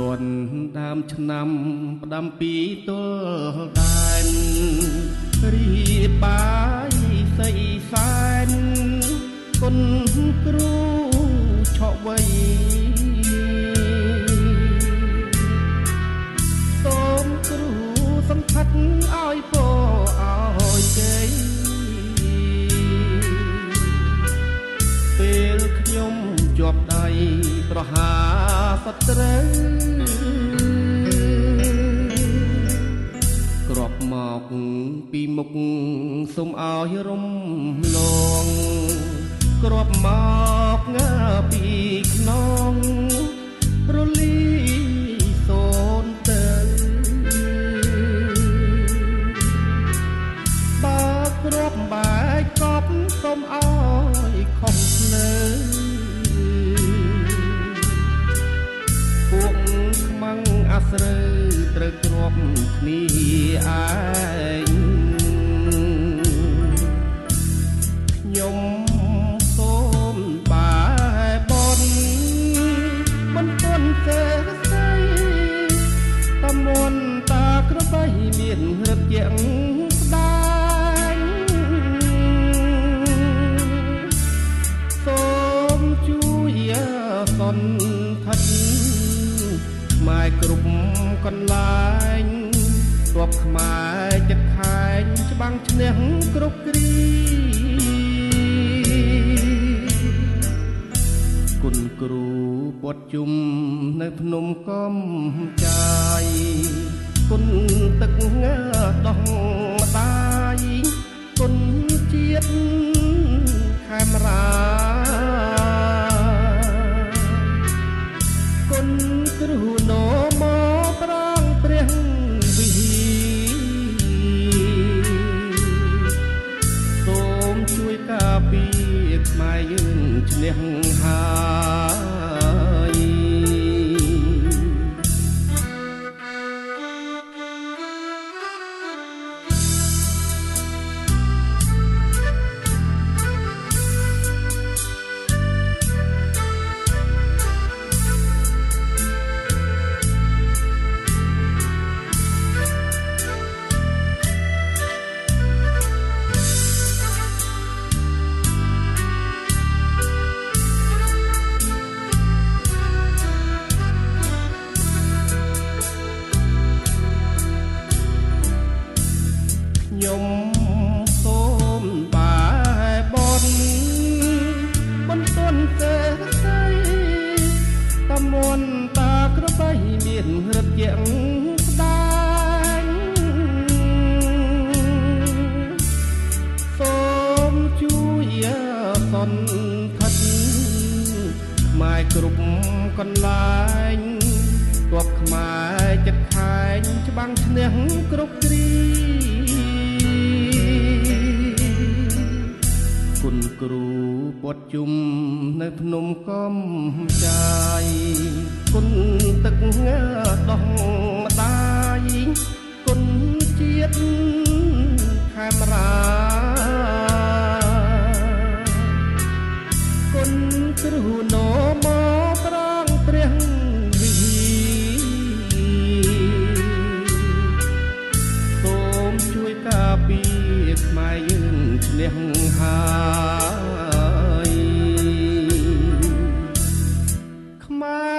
រាន់ដើមឆ្នាំផ្ដាំពីទល់ដែនរីបាយសីសែនគុណគ្រូឆក់វៃសូមគ្រូសំខាន់ឲ្យពរឲ្យជ័យពេលខ្ញុំជាប់ដៃប្រហាសត្រូវក្របមកពីមុខសូមឲ្យរំលងក្របមកងើពីខ្នងរលីសូនទៅបើក្របបែកកប់សូមឲ្យខំស្លើពួកខ្មាំងអាស្រូវត្រូវគ្របគ្នាឯងខ្ញុំសូមបែបនមិនទាន់សេះស្ដីតាមមុនតាក្របីមានរឹកជាងស្ដាយសូមជួយសន្តិដ្ឋិម៉ែគ្រប់កន្លែងទ័ពខ្មែរចិត្តខែងច្បាំងឈ្នះគ្រប់គ្រីគុណគ្រូពាត់ជុំនៅភ្នំកំចាយគុណទឹកងើដោះម្ដាយគុណជាតិខេមរាគុណគ្រូណូមកប្រងព្រះវិហារសូមជួយការពារខ្មែរយើងឈ្នះហើយខ្ញុំសូមបែបនមិនទាន់សេះស្ដីតាមមុនតាក្របីមានរឹកជាងស្ដាយសូមជួយសន្តិដ្ឋិខ្មែរគ្រប់កន្លែងទ័ពខ្មែរចិត្តខែងច្បាំងឈ្នះគ្រប់គ្រីគុណគ្រូពាត់ជុំនៅភ្នំកំចាយគុណទឹកងើដោះម្ដាយគុណជាតិខេមរាគុណគ្រូណូមកប្រងព្រះវិហារសូមជួយការពារខ្មែរយើងឈ្នះហើយខ្មែរ